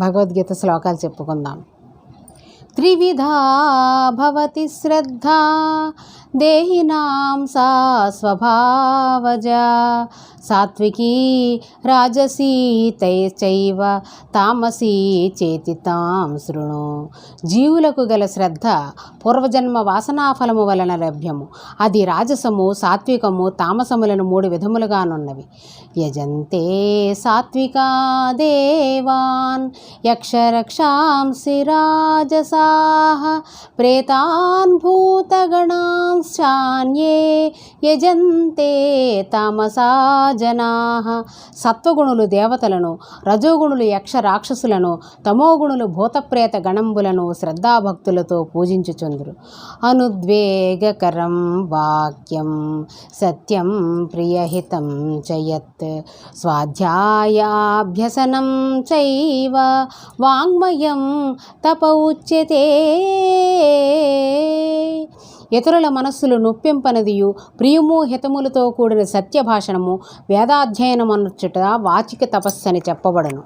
భగవద్గీత శ్లోకాలు చెప్పుకుందాం. త్రివిధా భవతి శ్రద్ధా దేహినాం సా స్వభావజా సాత్వికీ రాజసీ చైవ తామసీ చేతి తాం శృణు. జీవులకు గల శ్రద్ధ పూర్వజన్మ వాసనాఫలము వలన లభ్యము. అది రాజసము, సాత్వికము, తామసములను 3 విధములుగానున్నవి. యజంతే సాత్వికా దేవాన్ యక్షరక్షాంసి రాజసాః ప్రేతాన్ భూతగణాంశ్చాన్యే యజంతే తామసా జనాః. సత్వగుణులు దేవతలను, రజోగుణులు యక్ష రాక్షసులను, తమోగుణులు భూతప్రేత గణంబులను శ్రద్ధాభక్తులతో పూజించుచుందురు. అనుద్వేగకరం వాక్యం సత్యం ప్రియహితం చయత్ స్వాధ్యాయాభ్యసనం చైవ వాంగ్మయం తప ఉచ్యతే. ఇతరుల మనస్సులు నొప్పింపనదియు ప్రియము హితములతో కూడిన సత్యభాషణము వేదాధ్యయనమనుచుట వాచిక తపస్సు అని చెప్పబడును.